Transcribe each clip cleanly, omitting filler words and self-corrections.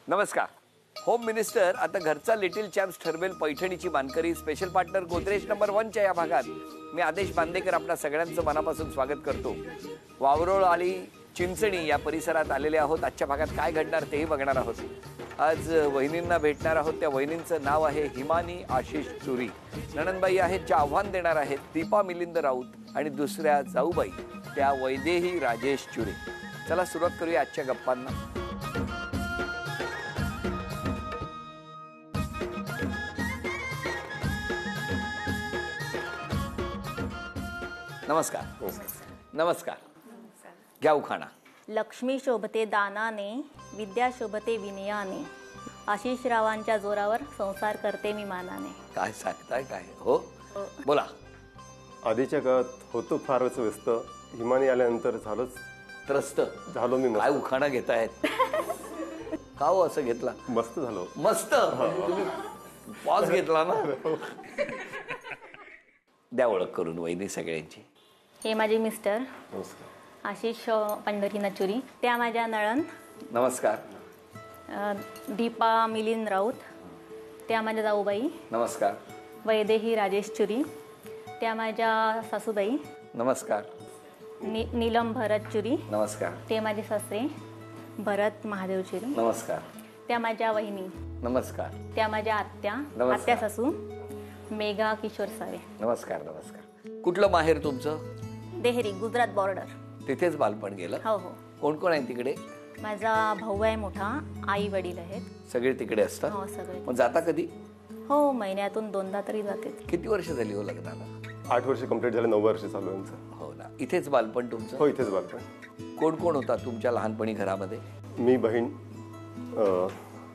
नमस्कार. Home minister आता घरचा लिटिल चॅम्प्स ठरवेल पैठणीची मानकरी. स्पेशल पार्टनर गोदरेज नंबर 1च्या या भागात मी आदेश बांदेकर आपल्या सगळ्यांचं मनापासून स्वागत करतो. वावरोळ आणि चिंचणी या परिसरात आलेले आहोत. आजच्या भागात काय घडणार तेही बघणार आहोत. आज वहिनींना भेटणार आहोत. त्या वहिनींचं नाव आहे हिमानी आशिष चुरी. नणंदबाई आहेत ज्या आव्हान देणार आहेत दीपा मिलिंद राऊत आणि दुसऱ्या जाऊबाई त्या वैदेही राजेश चुरी. चला सुरुवात करूया आजच्या गप्पांना. नमस्कार. नमस्कार. घ्या उखाणा. लक्ष्मी शोभते दानाने, विद्या शोभते विनयाने, आशिष रावांच्या जोरावर संसार करते मी मानाने. काय सांगताय काय? हो बोला. आधीच्या काळात होतो फारच व्यस्त, हिमानी आल्यानंतर झालोच त्रस्त झालो मी. काय उखाणा घेतायत? का हो असं घेतला? मस्त झालो. मस्त. पॉज घेतला ना. द्या ओळख करून वहिनी सगळ्यांची. हे माझे मिस्टर नमस्कार. आशिष पंढरीनाथ चुरी. त्या माझ्या नळन नमस्कार. दीपा मिलिंद राऊत. त्या माझ्या जाऊबाई नमस्कार. वैदेही राजेश चुरी. त्या माझ्या सासूबाई नमस्कार. नीलम भरत चुरी. नमस्कार. ते माझे सासरे भरत महादेव चुरी. नमस्कार. त्या माझ्या वहिनी. नमस्कार. त्या माझ्या आत्या नमस्कार. आत्या सासू मेघा किशोर सावे. नमस्कार. नमस्कार. कुठलं माहेर तुमचं? देहरी, गुजरात बॉर्डर. तिथेच बालपण गेलं? हो हो. कोण कोण आहे तिकडे? माझा भाऊ आहे मोठा, आई वडील आहेत. सगळे तिकडे असतात? हो सगळे. मग जाता कधी? हो, महिन्यातून 2दा तरी जाते. किती वर्ष झाली हो लग्नाला? 8 वर्ष कंप्लीट झाले, 9 वर्ष चालू आहे आमचं. हो ना. इथेच बालपण तुमचं? हो, इथेच बालपण. कोण कोण होता तुमच्या लहानपणी घरामध्ये? मी, बहीण,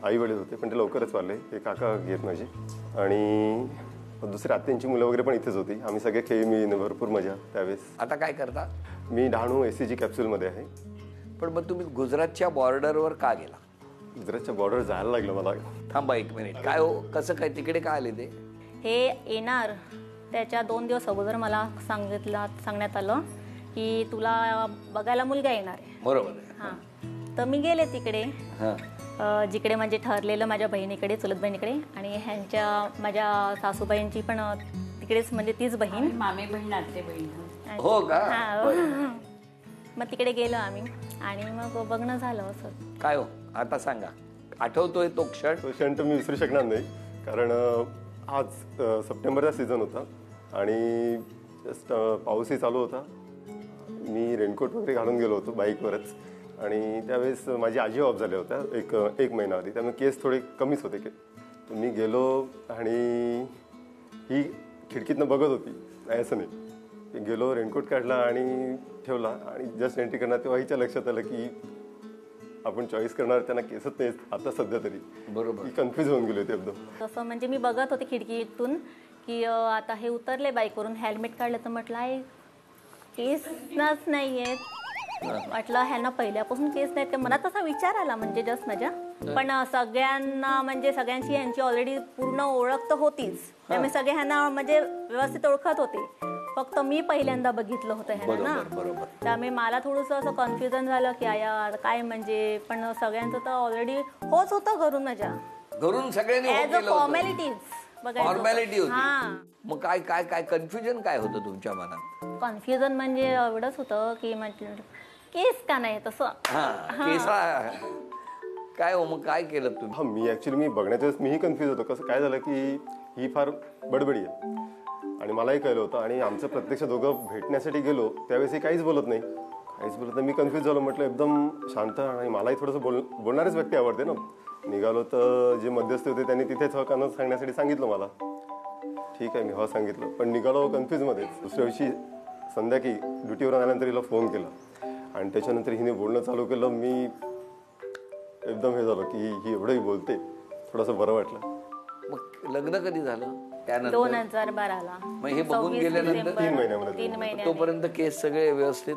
आई वडील होते पण ते लवकरच वारले. हे काका घेत माझे आणि दुसरी आत्यांची मुलं वगैरे पण इथेच होती. आम्ही सगळे खेळ मिळून भरपूर मजा त्यावेळेस. आता काय करता? मी डहाणू SCG कॅप्सूलमध्ये आहे. पण मग तुम्ही गुजरातच्या बॉर्डरवर का गेला? गुजरातच्या बॉर्डर जायला लागलं मला. थांबा एक मिनिट. काय हो, कसं काय तिकडे काय आले ते? हे येणार त्याच्या 2 दिवस अगोदर मला सांगण्यात आलं की तुला बघायला मुलगा येणार आहे. बरोबर. हां, तर मी गेले तिकडे. हां. जिकडे म्हणजे ठरलेलं माझ्या बहिणीकडे, चुलत बहिणीकडे. आणि ह्यांच्या माझ्या सासूबाईंची पण तिकडेच, म्हणजे तीच बहीण, मामे बहीण, आते बहीण. हो का? हां. मग तिकडे गेलो आम्ही आणि मग बघणं झालं असं. काय हो आता सांगा, आठवतोय तो क्षण? तो क्षण तर मी विसरू शकणार नाही. कारण आज सप्टेंबरचा सीझन होता आणि जस्ट पाऊसही चालू होता. मी रेनकोट वगैरे घालून गेलो होतो बाईकवरच. आणि त्यावेळेस माझी आजी ऑफ झाल्या होत्या एक महिना आधी. त्यामुळे केस थोडे कमीच होते. मी गेलो आणि ही खिडकीतनं बघत होती, नाही असं नाही. गेलो, रेनकोट काढला आणि ठेवला आणि जस्ट एंट्री करणार तेव्हा हिच्या लक्षात आलं की आपण चॉईस करणार त्यांना केसच नाही आता सध्या तरी. बरोबर. ही कन्फ्यूज होऊन गेली होती एकदम. तसं म्हणजे मी बघत होते खिडकीतून की आता हे उतरले बाईकवरून, हेल्मेट काढलं तर म्हटलं आहे केसच नाही आहेत. म्हटलं ह्यांना पहिल्यापासून केस नाहीत का, मनात असा विचार आला म्हणजे जस्ट माझ्या. पण सगळ्यांना म्हणजे सगळ्यांची यांची ऑलरेडी पूर्ण ओळख तर होतीच. त्यामुळे सगळे ह्यांना म्हणजे व्यवस्थित ओळखत होते. फक्त मी पहिल्यांदा बघितलं होतं ह्यांना ना. त्यामुळे मला थोडंसं असं कन्फ्युजन झालं की यार काय म्हणजे. पण सगळ्यांचं तर ऑलरेडी होच होतं घरून, माझ्या घरून सगळ्यांनी ॲज अ फॉर्मॅलिटीज फॉर्मॅलिटी होती. हां. मग काय काय काय कन्फ्युजन काय होतं तुमच्या मनात? कन्फ्युजन म्हणजे एवढंच होतं की म्हटलं केस का नाही तसं. काय हो मग काय केलं तुम्ही? हा, मी ॲक्च्युली बघण्याच्या वेळेस मीही कन्फ्यूज होतो. कसं काय झालं की ही फार बडबडी आहे आणि मलाही कळलं होतं. आणि आमचं प्रत्यक्ष दोघं भेटण्यासाठी गेलो त्यावेळेस काहीच बोलत नाही. मी कन्फ्यूज झालो. म्हटलं एकदम शांत, आणि मलाही थोडंसं बोलणारच व्यक्ती आवडते ना. निघालो तर जे मध्यस्थी होते त्यांनी तिथेच हकानं सांगण्यासाठी सांगितलं मला. ठीक आहे, मी हो सांगितलं. पण निघालो कन्फ्यूजमध्येच. दुसऱ्या दिवशी संध्याकाळी ड्युटीवर आल्यानंतर हिला फोन केला आणि त्याच्यानंतर हिने बोलणं चालू केलं. मी एकदम हे झालं की ही एवढंही बोलते, थोडंसं बरं वाटलं. मग लग्न कधी झालं? त्यानंतर 2012ला. मग हे बघून गेल्यानंतर 3 महिन्यामध्ये. 3 महिने तोपर्यंत केस सगळे व्यवस्थित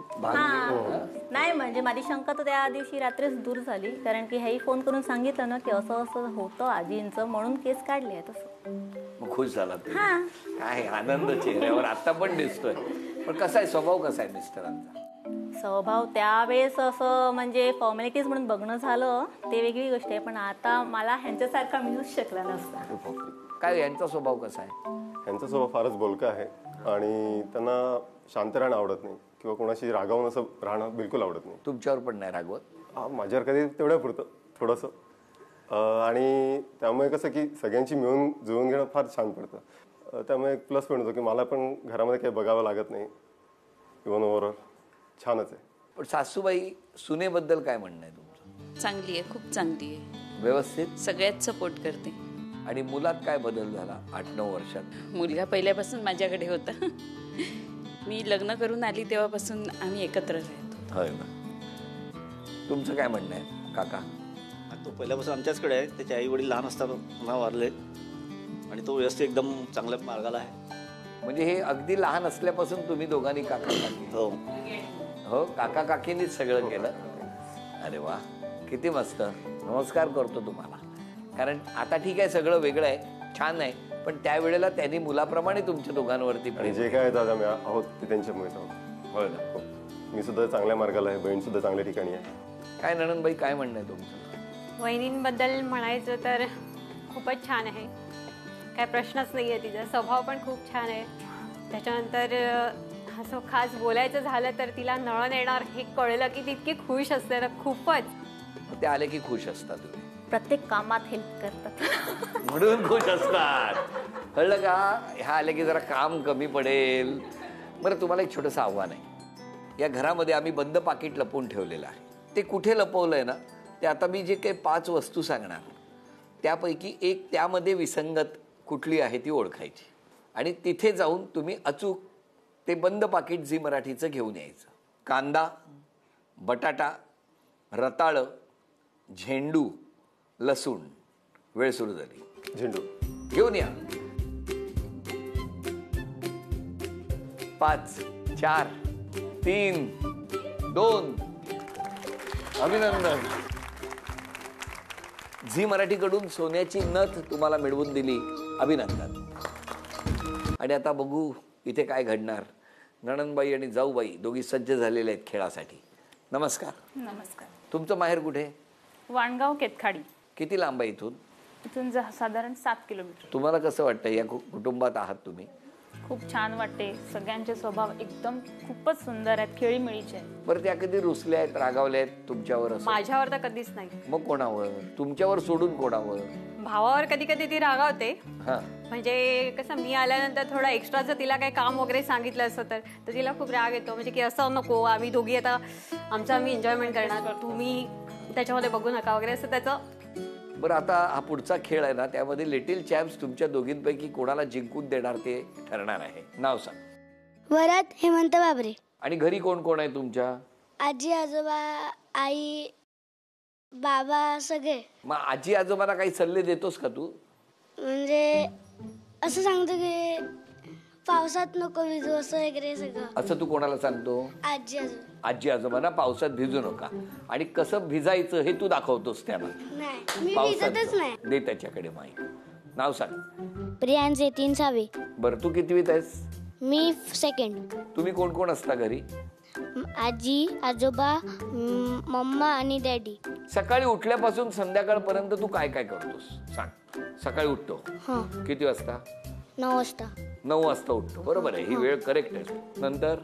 नाही. म्हणजे माझी शंका तर त्या दिवशी रात्रीच दूर झाली. कारण की हेही फोन करून सांगितलं ना की असं असं होतं आजींचं, म्हणून केस काढले तसं. मग खुश झाला? काय आनंद चेहऱ्यावर आता पण दिसतोय. पण कसा आहे स्वभाव, कसा आहे मिस्टरांचा? स्वभाव त्यावेळेस असं म्हणजे फॉर्मॅलिटीज म्हणून बघणं झालं ते वेगळी गोष्ट आहे, पण आता मला ह्यांच्यासारखा मिळूच शकला नसता. काय यांचा स्वभाव कसा आहे? यांचा स्वभाव फारच बोलका आहे आणि त्यांना शांत राहणं आवडत नाही किंवा कोणाशी रागावून असं राहणं बिलकुल आवडत नाही. तुमच्यावर पण नाही रागवत? माझ्यावर कधी तेवढ्या पुरतं थोडंसं. आणि त्यामुळे कसं की सगळ्यांची मिळून जुळून घेणं फार छान पडतं. त्यामुळे एक प्लस पॉईंट होतो की मला पण घरामध्ये काही बघावं लागत नाही. इव्हन ओव्हरऑल छानच आहे. पण सासूबाई सुनेबद्दल काय म्हणणं आहे तुमचं? चांगली आहे, खूप चांगली आहे, व्यवस्थित सगळ्यात सपोर्ट करते. आणि मुलात काय बदल झाला 8-9 वर्षात? मुलगा पहिल्यापासून माझ्याकडे होता. मी लग्न करून आली तेव्हापासून आम्ही एकत्र राहतो. होय ना. तुमचं काय म्हणणं आहे काका? तो पहिल्यापासून आमच्याचकडे आहे. त्याचे आई वडील लहान असताना वारले आणि तो व्यवस्थित एकदम चांगल्या मार्गाला आहे. म्हणजे हे अगदी लहान असल्यापासून तुम्ही दोघांनी काका काकी? हो हो, काका काकींनीच सगळं केलं. अरे वा, किती मस्त. नमस्कार करतो तुम्हाला. कारण आता ठीक आहे, सगळं वेगळं आहे, छान आहे, पण त्यावेळेला त्यांनी मुलाप्रमाणे तुमच्या दोघांवरती आणि जे काय दादा मी आहोत ते त्यांच्यामुळेच आहोत. होय ना. मी सुद्धा चांगल्या मार्गाला आहे, बहीण सुद्धा चांगल्या ठिकाणी आहे. काय नणंदबाई, काय म्हणणं आहे तुमचं? वहिनींबद्दल म्हणायचं तर खूपच छान आहे, काय प्रश्नच नाही आहे. तिचा स्वभाव पण खूप छान आहे. त्याच्यानंतर असं खास बोलायचं झालं तर तिला नळण येणार हे कळलं की ती इतकी खुश असते ना, खूपच. ते आले की खुश असतात तुम्ही? प्रत्येक कामात हेल्प करतात. म्हणून खुश असतात, कळलं का? ह्या आले की जरा काम कमी पडेल. बरं, तुम्हाला एक छोटंसं आव्हान आहे. या घरामध्ये आम्ही बंद पाकिट लपवून ठेवलेलं आहे. ते कुठे लपवलंय ना, ते आता मी जे काही 5 वस्तू सांगणार त्यापैकी एक त्यामध्ये विसंगत कुठली आहे ती ओळखायची आणि तिथे जाऊन तुम्ही अचूक ते बंद पाकिट झी मराठीचं घेऊन यायचं. कांदा, बटाटा, रताळं, झेंडू, लसूण. वेळ सुरू झाली. झेंडू घेऊन या. 5, 4, 3, 2. अभिनंदन. झी मराठीकडून सोन्याची नथ तुम्हाला मिळवून दिली. अभिनंदन. आणि आता बघू इथे काय घडणार. नणंदबाई आणि जाऊबाई दोघी सज्ज झालेले आहेत खेळासाठी. नमस्कार. नमस्कार. तुमचं माहेर कुठे? वाणगाव केतखाडी. किती लांब आहे इथून? इथून साधारण 7 किलोमीटर. तुम्हाला कसं वाटतं या कुटुंबात आहात तुम्ही? खूप छान वाटते. सगळ्यांचे स्वभाव एकदम खूपच सुंदर आहेत, खेळीमेळीचे आहेत. बरं, त्या कधी रुसल्या आहेत, रागावल्या आहेत तुमच्यावर? असं माझ्यावर तर कधीच नाही. मग कोणावर? तुमच्यावर सोडून कोणावर? भावावर कधी कधी ती रागावते. हा. म्हणजे कसं मी आल्यानंतर थोडं एक्स्ट्राचं तिला काही काम वगैरे सांगितलं असतं तर तिला खूप राग येतो. म्हणजे की असं नको, आम्ही दोघी आता आमचं आम्ही एन्जॉयमेंट करणार, तुम्ही त्याच्यामध्ये बघू नका वगैरे असं त्याचं. बरं, आता हा पुढचा खेळ आहे ना, त्यामध्ये लिटिल चॅम्प्स तुमच्या दोघींपैकी कोणाला जिंकून देणार ते ठरणार आहे. नाव सांग. वरात हेमंत बाबरे. आणि घरी कोण कोण आहे तुमच्या? आजी आजोबा, आई, बाबा सगळे. मग आजी आजोबांना काही सल्ले देतोस का तू? म्हणजे असं सांगतो की पावसात नको भिजू असं वगैरे सगळं. असं तू कोणाला सांगतो? आजी आजोबा. आजी आजोबांना पावसात भिजू नका आणि कसं भिजायचं हे तू दाखवतोस त्यांना. नाही, मी भिजतच नाही. दे त्याच्याकडे माईक. नाव सांग. प्रियांश जतीन सावे. बरं, तू कितवीत आहेस? मी सेकंड. तुम्ही कोण कोण असता घरी? आजी आजोबा, मम्मा आणि डॅडी. सकाळी उठल्यापासून संध्याकाळपर्यंत तू काय काय करतोस सांग. सकाळी उठतो हां, किती वाजता? 9 वाजता. 9 वाजता उठतो, बरोबर आहे, ही वेळ करेक्ट आहे. नंतर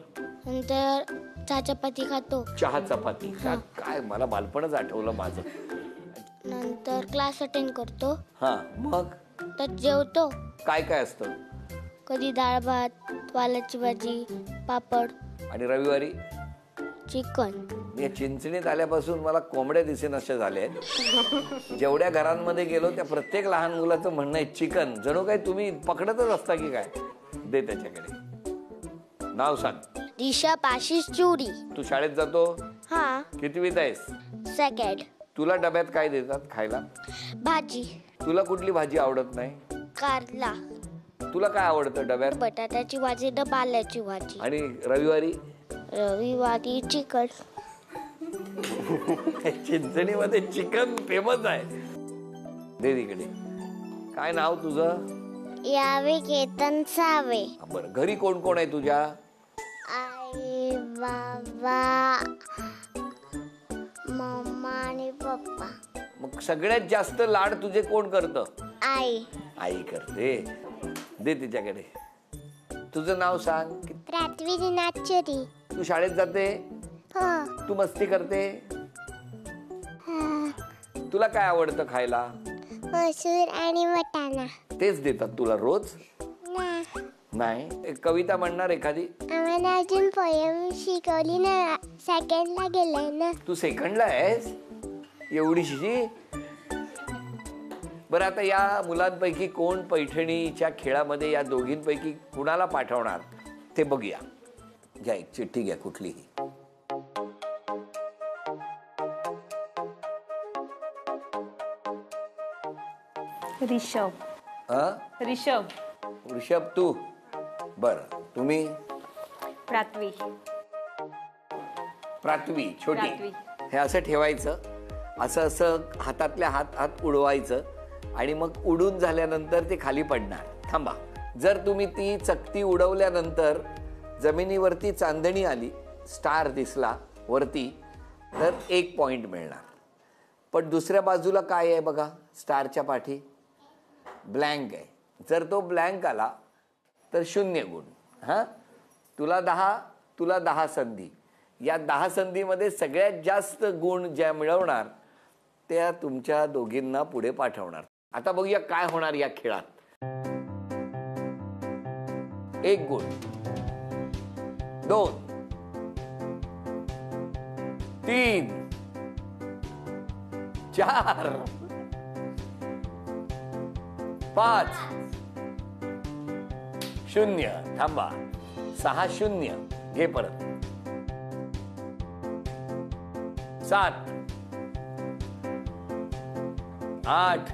चहा चपाती खातो. चहा चपाती. काय मला बालपणच आठवलं माझं. नंतर क्लास अटेंड करतो. हा, मग तर जेवतो. काय काय असतं? कधी डाळ भात, वालाची भाजी, पापड आणि रविवारी चिकन. या चिंचणीत आल्यापासून मला कोंबड्या दिसेनाशा झाल्या आहेत. जेवढ्या घरांमध्ये गेलो त्या प्रत्येक लहान मुलाचं म्हणणं आहे चिकन. जणू काय तुम्ही पकडतच असता की काय. दे त्याच्याकडे. नाव सांग. ऋषभ आशिष चुरी. तू शाळेत जातो? हा, कितवीत आहेस? सेकंड. तुला डब्यात काय देतात खायला? भाजी. तुला कुठली भाजी आवडत नाही? कारला. तुला काय आवडतं डब्यात? बटाट्याची भाजी, पाल्याची भाजी. आणि रविवारी? रविवारी चिकन. चिंचणीमध्ये चिकन फेमस आहे. दे तिकडे. काय नाव तुझं? यावे केतन सावे. बरं, घरी कोण कोण आहे तुझ्या? आई, आई बाबा मम्मा आणि पप्पा. मग सगळ्यात जास्त लाड तुझे कोण करतं? आई. आई करते. दे तिच्याकडे. तुझं नाव सांग. पृथ्वी दिनाचरी. तू शाळेत जाते? हो. तू मस्ती करते? तुला काय आवडतं खायला? मसूर आणि वाटाणा. तेच देतात तुला रोज? ना. नाही. एक कविता म्हणणार एखादी? आम्हाला अजून पोयम शिकवली ना, सेकंडला गेलाय ना. तू सेकंडला आहेस? एवढीशी? बरं, आता या मुलांपैकी कोण पैठणीच्या खेळामध्ये या दोघींपैकी कुणाला पाठवणार ते बघूया. घ्या एक चिठ्ठी घ्या कुठलीही. ऋषभ. ऋषभ. ऋषभ तू. बरं, तुम्ही? प्राथवी. प्राथवी छोटी. प्राथवी. हे असं ठेवायचं, असं असं हातातल्या हात उडवायचं आणि मग उडून झाल्यानंतर ते खाली पडणार. थांबा. जर तुम्ही ती चकती उडवल्यानंतर जमिनीवरती चांदणी आली, स्टार दिसला वरती, तर 1 पॉइंट मिळणार. पण दुसऱ्या बाजूला काय आहे बघा, स्टारच्या पाठी ब्लँक आहे. जर तो ब्लँक आला तर 0 गुण. हा, तुला 10, तुला 10 संधी. या 10 संधीमध्ये सगळ्यात जास्त गुण ज्या मिळवणार त्या तुमच्या दोघींना पुढे पाठवणार. आता बघूया काय होणार या खेळात. 1 गुण, 2, 3, 4, 5, 0. थांबा. 6, 0. घे परत. 7, 8,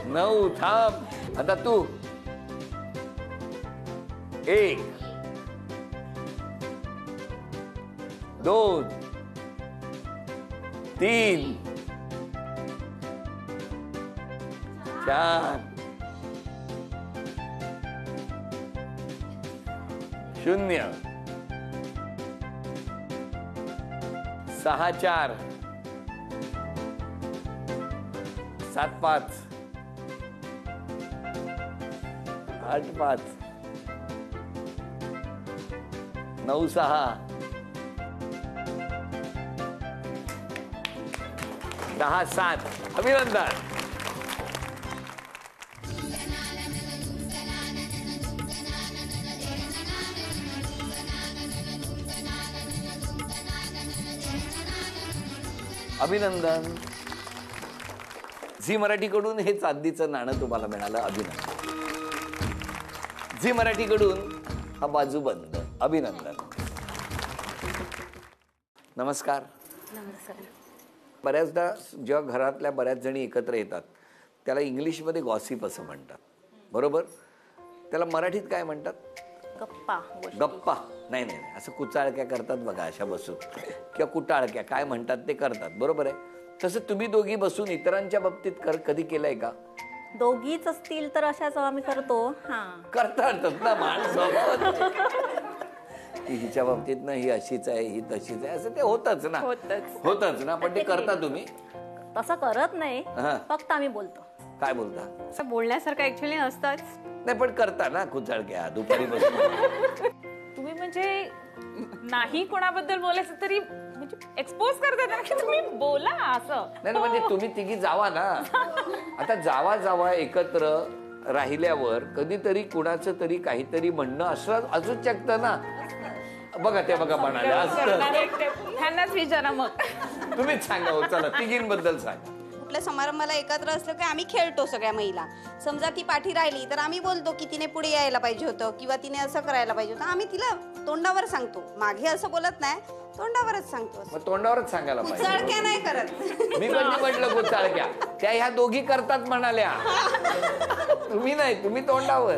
9. थांब. आता तू. 1, 2, 3, 4, 0. 6, 4, 7, 5, 8, 5, 9, 6, 10, 7. अभिनंदन. अभिनंदन. झी मराठीकडून हे चांदीचं नाणं तुम्हाला मिळालं. अभिनंदन. झी मराठीकडून हा बाजूबंद. अभिनंदन. नमस्कार. नमस्कार. बऱ्याचदा जेव्हा घरातल्या बऱ्याच जणी एकत्र येतात त्याला इंग्लिशमध्ये गॉसिप असं म्हणतात, बरोबर? त्याला मराठीत काय म्हणतात? गप्पा. गप्पा. नाही नाही, असं कुचाळक्या करतात बघा अशा बसून, किंवा कुटाळक्या काय म्हणतात ते करतात, बरोबर आहे? तसं तुम्ही दोघी बसून इतरांच्या बाबतीत कधी केलंय का? दोघीच असतील तर अशाच आम्ही करतो. हा, करतात ना माणसं. हिच्या बाबतीत ना ही अशीच आहे, ही तशीच आहे, असं ते होतच ना. होतच ना. पण ते करता तुम्ही? तसं करत नाही, हा. फक्त आम्ही बोलतो. काय बोलता? असं बोलण्यासारखं ऍक्च्युअली नसतंच. नाही, पण करता ना कुचाळक्या दुपारी बसून. तुम्ही म्हणजे नाही कोणाबद्दल बोलायचं तरी म्हणजे एक्सपोज करता ना की तुम्ही बोला असं. नाही म्हणजे तुम्ही तिघी जावा ना. आता जावा एकत्र राहिल्यावर कधीतरी कुणाचं तरी काहीतरी म्हणणं असं अजून शकतं ना. बघा ते बघा म्हणाले असतं. ह्यांनाच विचारा मग. तुम्हीच सांगा हो. चला तिघींबद्दल सांगा. कुठल्या समारंभाला एकत्र असलं की आम्ही खेळतो सगळ्या महिला. समजा ती पाठी राहिली तर आम्ही बोलतो की तिने पुढे यायला पाहिजे होतं किंवा तिने असं करायला पाहिजे होतं. आम्ही तिला तोंडावर सांगतो, मागे असं बोलत नाही, तोंडावरच सांगतो. मग तोंडावरच सांगायला पाहिजे. कुचाळक्या नाही करत. मी कधी म्हटलं कुचाळक्या? त्या ह्या दोघी करतात म्हणाल्या. तुम्ही नाही, तुम्ही तोंडावर.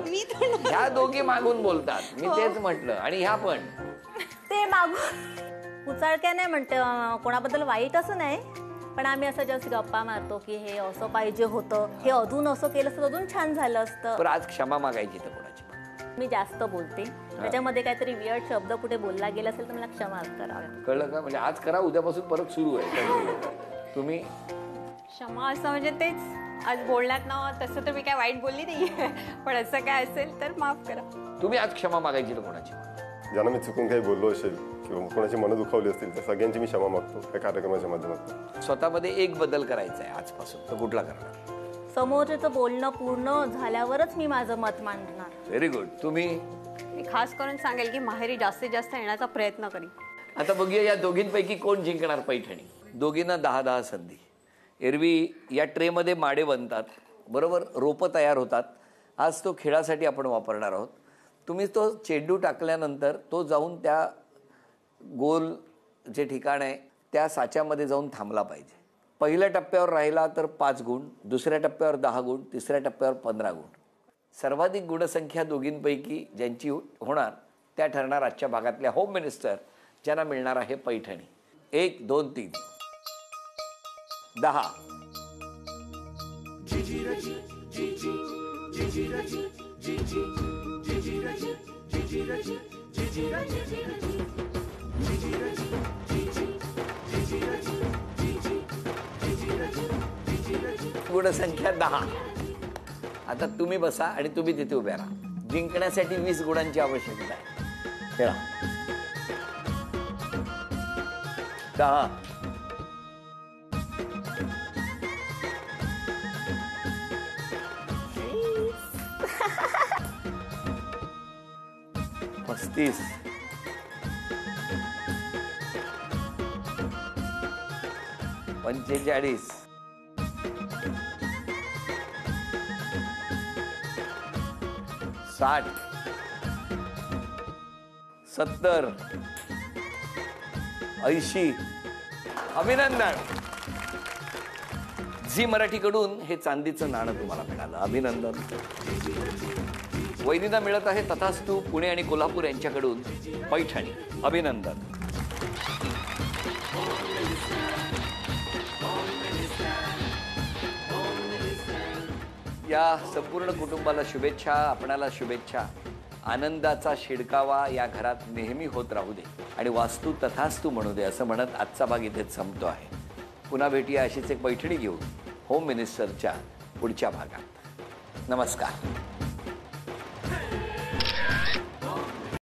ह्या दोघी मागून बोलतात. मी तेच म्हटलं. आणि ह्या पण ते मागून कुचाळक्या नाही म्हणते. कोणाबद्दल वाईट असं नाही, पण आम्ही असं जस्ट गप्पा मारतो की हे असं पाहिजे होतं, हे अजून असं केलं असतं अजून छान झालं असतं. पण आज क्षमा मागायची तर कोणाची? मी जास्त बोलते, त्याच्यामध्ये काहीतरी वियर्ड शब्द कुठे बोलला गेला असेल तर मला क्षमा करावी. कळलं का? म्हणजे आज करा, उद्यापासून परत सुरू आहे. तुम्ही? क्षमा असं म्हणजे तेच आज बोलण्यात ना, तसं तर मी काय वाईट बोलली नाही पण असं काय असेल तर माफ करा. तुम्ही आज क्षमा मागायची तर कोणाची? ज्यांना मी चुकून काही बोललो असेल किंवा कोणाची मनं दुखावली असतील तर सगळ्यांची मी क्षमा मागतो या कार्यक्रमाच्या माध्यमातून. स्वतःमध्ये एक बदल करायचा आहे आजपासून, तर कुठला करणार? समोरचं बोलणं पूर्ण झाल्यावरच मी माझं मत मांडणार. Very good. तुम्ही? मी खास करून सांगेल की माहेरी जास्तीत जास्त येण्याचा प्रयत्न करीन. आता बघूया या दोघींपैकी कोण जिंकणार पैठणी. दोघींना 10-10 संधी. एरवी या ट्रेमध्ये माडे बनतात, बरोबर, रोपं तयार होतात. आज तो खेळासाठी आपण वापरणार आहोत. तुम्ही तो चेंडू टाकल्यानंतर तो जाऊन त्या गोल जे ठिकाण आहे त्या साच्यामध्ये जाऊन थांबला पाहिजे. पहिल्या टप्प्यावर राहिला तर 5 गुण, दुसऱ्या टप्प्यावर 10 गुण, तिसऱ्या टप्प्यावर 15 गुण. सर्वाधिक गुणसंख्या दोघींपैकी ज्यांची होणार त्या ठरणार आजच्या भागातल्या होम मिनिस्टर, ज्यांना मिळणार आहे पैठणी. 1, 2, 3, 10. गुणसंख्या 10. आता तुम्ही बसा आणि तुम्ही तिथे उभ्या राहा. जिंकण्यासाठी 20 गुणांची आवश्यकता आहे. खेळा. 10. पस्तीस. 45. 60. 70. 80. अभिनंदन. झी मराठीकडून हे चांदीचं नाणं तुम्हाला मिळालं. अभिनंदन. वैनीला मिळत आहे तथास्तु पुणे आणि कोल्हापूर यांच्याकडून पैठणी. अभिनंदन. या संपूर्ण कुटुंबाला शुभेच्छा, आपणाला शुभेच्छा. आनंदाचा शिडकावा या घरात नेहमी होत राहू दे आणि वास्तू तथास्तु म्हणू दे, असं म्हणत आजचा भाग इथेच संपतो आहे. पुन्हा भेटूया अशीच एक पैठणी घेऊन होम मिनिस्टरच्या पुढच्या भागात. नमस्कार.